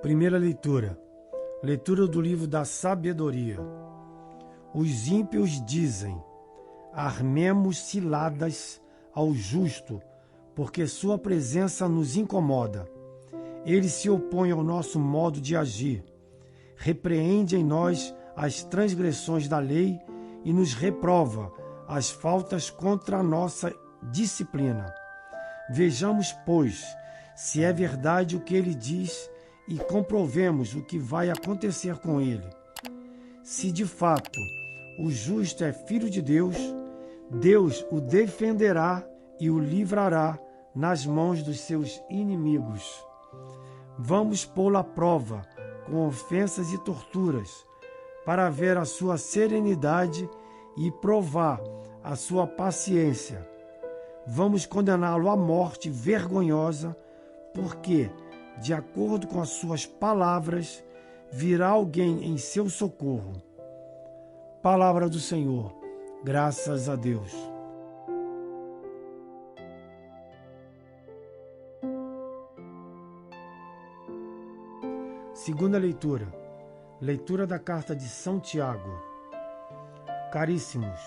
Primeira leitura. Leitura do livro da sabedoria. Os ímpios dizem: armemos ciladas ao justo, porque sua presença nos incomoda. Ele se opõe ao nosso modo de agir. Repreende em nós as transgressões da lei e nos reprova as faltas contra a nossa disciplina. Vejamos, pois, se é verdade o que ele diz e comprovemos o que vai acontecer com ele. Se de fato o justo é filho de Deus, Deus o defenderá e o livrará nas mãos dos seus inimigos. Vamos pô-lo à prova com ofensas e torturas, para ver a sua serenidade e provar a sua paciência. Vamos condená-lo à morte vergonhosa, porque, de acordo com as suas palavras, virá alguém em seu socorro. Palavra do Senhor. Graças a Deus. Segunda leitura. Leitura da carta de São Tiago. Caríssimos,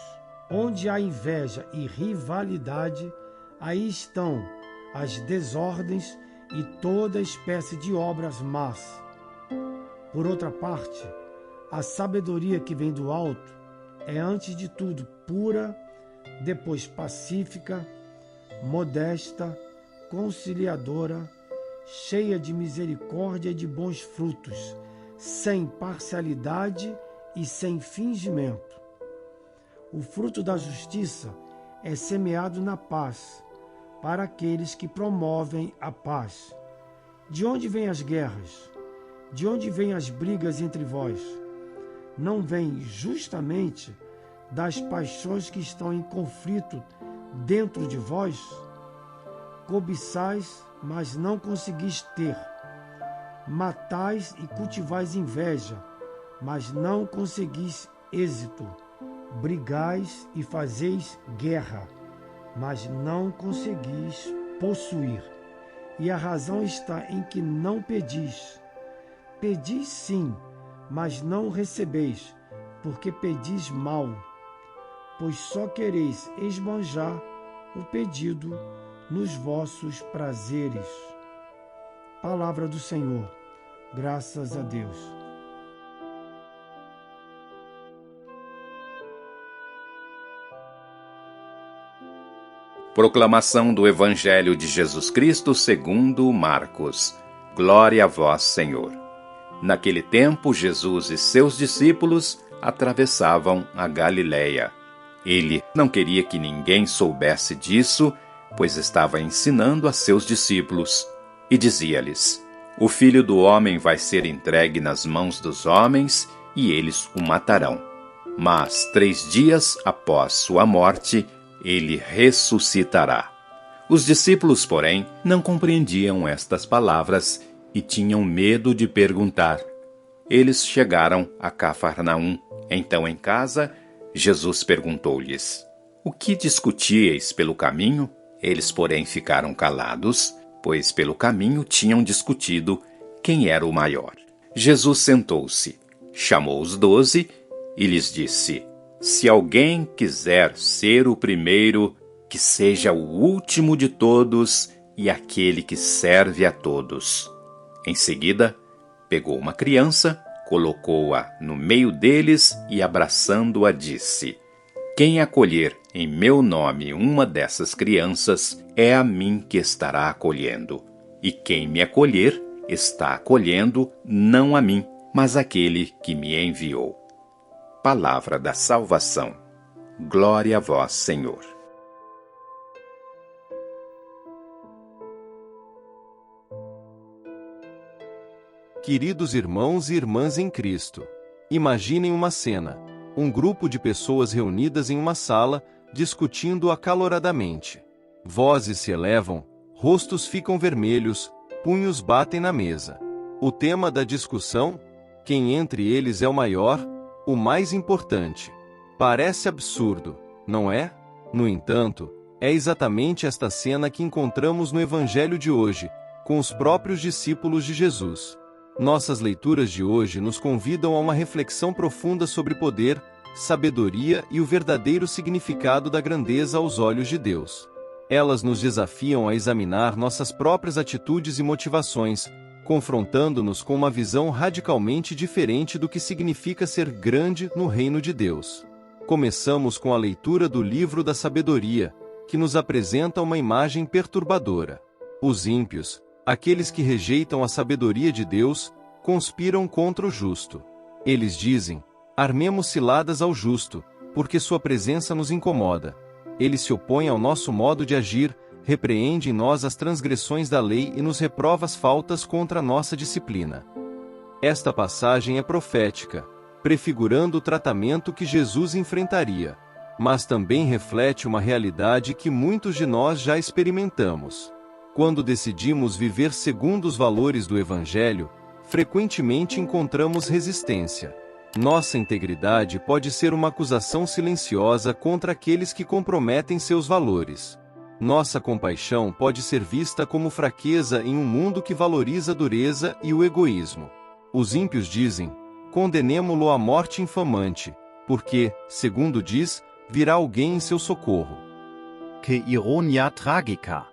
onde há inveja e rivalidade, aí estão as desordens e toda espécie de obras más. Por outra parte, a sabedoria que vem do alto é antes de tudo pura, depois pacífica, modesta, conciliadora, cheia de misericórdia e de bons frutos, sem parcialidade e sem fingimento. O fruto da justiça é semeado na paz, para aqueles que promovem a paz. De onde vêm as guerras? De onde vêm as brigas entre vós? Não vêm justamente das paixões que estão em conflito dentro de vós? Cobiçais, mas não conseguis ter. Matais e cultivais inveja, mas não conseguis êxito. Brigais e fazeis guerra, mas não conseguis possuir. E a razão está em que não pedis. Pedis sim, mas não recebeis, porque pedis mal, pois só quereis esbanjar o pedido nos vossos prazeres. Palavra do Senhor. Graças a Deus. Proclamação do Evangelho de Jesus Cristo segundo Marcos. Glória a vós, Senhor. Naquele tempo, Jesus e seus discípulos atravessavam a Galileia. Ele não queria que ninguém soubesse disso, pois estava ensinando a seus discípulos, e dizia-lhes: o Filho do Homem vai ser entregue nas mãos dos homens, e eles o matarão. Mas 3 dias após sua morte, ele ressuscitará. Os discípulos, porém, não compreendiam estas palavras e tinham medo de perguntar. Eles chegaram a Cafarnaum. Então, em casa, Jesus perguntou-lhes: o que discutíeis pelo caminho? Eles, porém, ficaram calados, pois pelo caminho tinham discutido quem era o maior. Jesus sentou-se, chamou os 12 e lhes disse: se alguém quiser ser o primeiro, que seja o último de todos e aquele que serve a todos. Em seguida, pegou uma criança, colocou-a no meio deles e, abraçando-a, disse: quem acolher em meu nome uma dessas crianças, é a mim que estará acolhendo. E quem me acolher, está acolhendo não a mim, mas aquele que me enviou. Palavra da salvação. Glória a vós, Senhor. Queridos irmãos e irmãs em Cristo, imaginem uma cena: um grupo de pessoas reunidas em uma sala, discutindo acaloradamente. Vozes se elevam, rostos ficam vermelhos, punhos batem na mesa. O tema da discussão: quem entre eles é o maior, o mais importante. Parece absurdo, não é? No entanto, é exatamente esta cena que encontramos no Evangelho de hoje, com os próprios discípulos de Jesus. Nossas leituras de hoje nos convidam a uma reflexão profunda sobre poder, sabedoria e o verdadeiro significado da grandeza aos olhos de Deus. Elas nos desafiam a examinar nossas próprias atitudes e motivações, confrontando-nos com uma visão radicalmente diferente do que significa ser grande no reino de Deus. Começamos com a leitura do livro da sabedoria, que nos apresenta uma imagem perturbadora. Os ímpios, aqueles que rejeitam a sabedoria de Deus, conspiram contra o justo. Eles dizem: armemos ciladas ao justo, porque sua presença nos incomoda. Ele se opõe ao nosso modo de agir, repreende em nós as transgressões da lei e nos reprova as faltas contra a nossa disciplina. Esta passagem é profética, prefigurando o tratamento que Jesus enfrentaria, mas também reflete uma realidade que muitos de nós já experimentamos. Quando decidimos viver segundo os valores do Evangelho, frequentemente encontramos resistência. Nossa integridade pode ser uma acusação silenciosa contra aqueles que comprometem seus valores. Nossa compaixão pode ser vista como fraqueza em um mundo que valoriza a dureza e o egoísmo. Os ímpios dizem: condenemo-lo à morte infamante, porque, segundo diz, virá alguém em seu socorro. Que ironia trágica!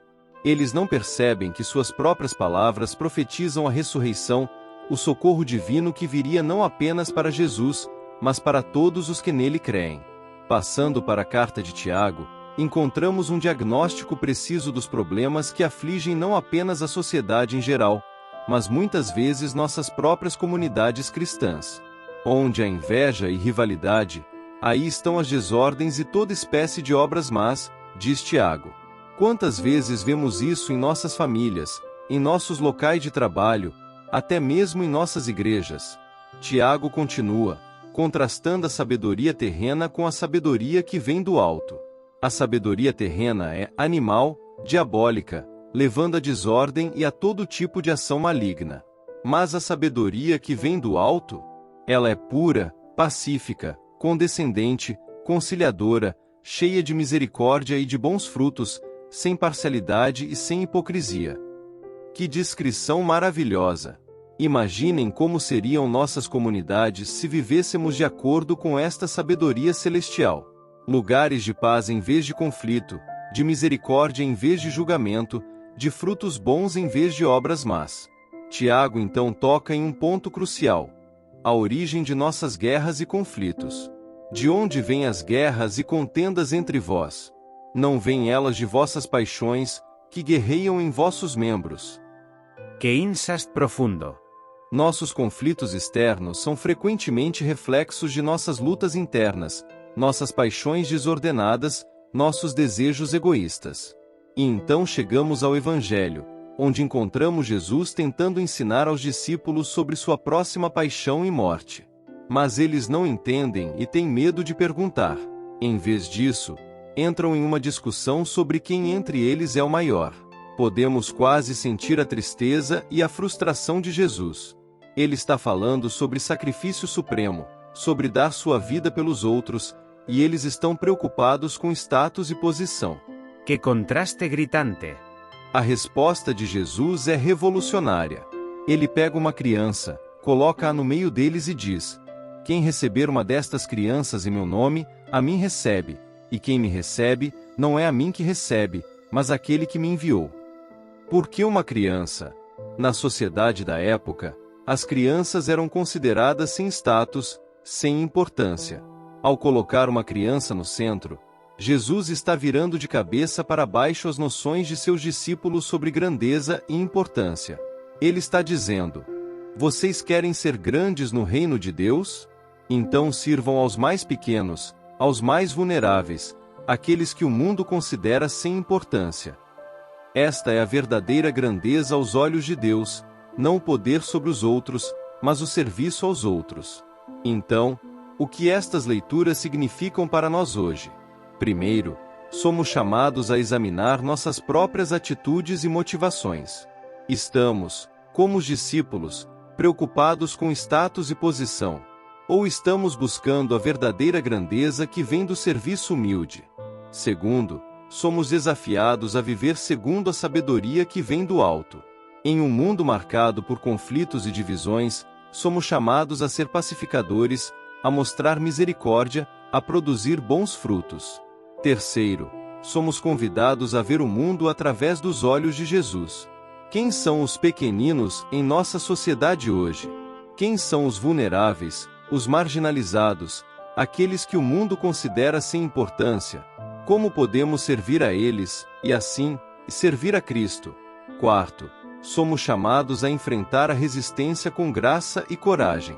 Eles não percebem que suas próprias palavras profetizam a ressurreição, o socorro divino que viria não apenas para Jesus, mas para todos os que nele creem. Passando para a carta de Tiago, encontramos um diagnóstico preciso dos problemas que afligem não apenas a sociedade em geral, mas muitas vezes nossas próprias comunidades cristãs. Onde há inveja e rivalidade, aí estão as desordens e toda espécie de obras más, diz Tiago. Quantas vezes vemos isso em nossas famílias, em nossos locais de trabalho, até mesmo em nossas igrejas? Tiago continua, contrastando a sabedoria terrena com a sabedoria que vem do alto. A sabedoria terrena é animal, diabólica, levando à desordem e a todo tipo de ação maligna. Mas a sabedoria que vem do alto, ela é pura, pacífica, condescendente, conciliadora, cheia de misericórdia e de bons frutos, sem parcialidade e sem hipocrisia. Que descrição maravilhosa! Imaginem como seriam nossas comunidades se vivêssemos de acordo com esta sabedoria celestial. Lugares de paz em vez de conflito, de misericórdia em vez de julgamento, de frutos bons em vez de obras más. Tiago então toca em um ponto crucial: a origem de nossas guerras e conflitos. De onde vêm as guerras e contendas entre vós? Não vêm elas de vossas paixões, que guerreiam em vossos membros? Que insast profundo! Nossos conflitos externos são frequentemente reflexos de nossas lutas internas, nossas paixões desordenadas, nossos desejos egoístas. E então chegamos ao Evangelho, onde encontramos Jesus tentando ensinar aos discípulos sobre sua próxima paixão e morte. Mas eles não entendem e têm medo de perguntar. Em vez disso, entram em uma discussão sobre quem entre eles é o maior. Podemos quase sentir a tristeza e a frustração de Jesus. Ele está falando sobre sacrifício supremo, sobre dar sua vida pelos outros, e eles estão preocupados com status e posição. Que contraste gritante! A resposta de Jesus é revolucionária. Ele pega uma criança, coloca-a no meio deles e diz: quem receber uma destas crianças em meu nome, a mim recebe, e quem me recebe, não é a mim que recebe, mas aquele que me enviou. Por que uma criança? Na sociedade da época, as crianças eram consideradas sem status, sem importância. Ao colocar uma criança no centro, Jesus está virando de cabeça para baixo as noções de seus discípulos sobre grandeza e importância. Ele está dizendo: vocês querem ser grandes no reino de Deus? Então sirvam aos mais pequenos, aos mais vulneráveis, aqueles que o mundo considera sem importância. Esta é a verdadeira grandeza aos olhos de Deus, não o poder sobre os outros, mas o serviço aos outros. Então, o que estas leituras significam para nós hoje? Primeiro, somos chamados a examinar nossas próprias atitudes e motivações. Estamos, como os discípulos, preocupados com status e posição? Ou estamos buscando a verdadeira grandeza que vem do serviço humilde? Segundo, somos desafiados a viver segundo a sabedoria que vem do alto. Em um mundo marcado por conflitos e divisões, somos chamados a ser pacificadores, a mostrar misericórdia, a produzir bons frutos. Terceiro, somos convidados a ver o mundo através dos olhos de Jesus. Quem são os pequeninos em nossa sociedade hoje? Quem são os vulneráveis, os marginalizados, aqueles que o mundo considera sem importância? Como podemos servir a eles, e assim, servir a Cristo? Quarto, somos chamados a enfrentar a resistência com graça e coragem.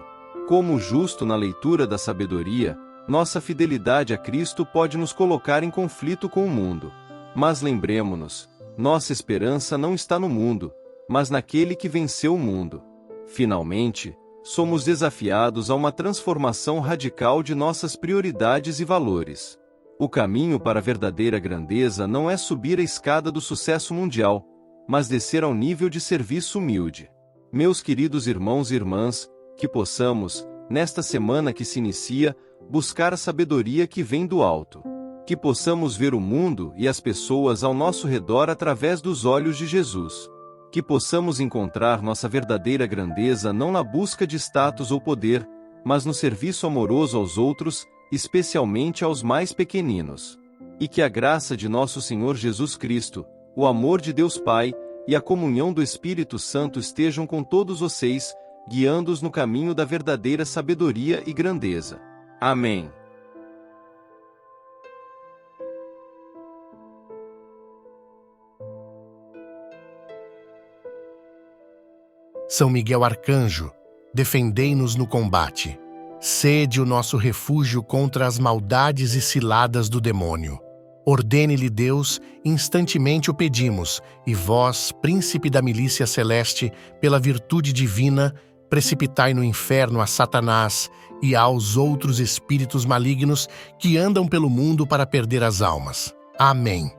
Como justo na leitura da sabedoria, nossa fidelidade a Cristo pode nos colocar em conflito com o mundo. Mas lembremo-nos, nossa esperança não está no mundo, mas naquele que venceu o mundo. Finalmente, somos desafiados a uma transformação radical de nossas prioridades e valores. O caminho para a verdadeira grandeza não é subir a escada do sucesso mundial, mas descer ao nível de serviço humilde. Meus queridos irmãos e irmãs, que possamos, nesta semana que se inicia, buscar a sabedoria que vem do alto. Que possamos ver o mundo e as pessoas ao nosso redor através dos olhos de Jesus. Que possamos encontrar nossa verdadeira grandeza não na busca de status ou poder, mas no serviço amoroso aos outros, especialmente aos mais pequeninos. E que a graça de nosso Senhor Jesus Cristo, o amor de Deus Pai e a comunhão do Espírito Santo estejam com todos vocês, guiando-os no caminho da verdadeira sabedoria e grandeza. Amém. São Miguel Arcanjo, defendei-nos no combate. Sede o nosso refúgio contra as maldades e ciladas do demônio. Ordene-lhe Deus, instantemente o pedimos, e vós, príncipe da milícia celeste, pela virtude divina, precipitai no inferno a Satanás e aos outros espíritos malignos que andam pelo mundo para perder as almas. Amém.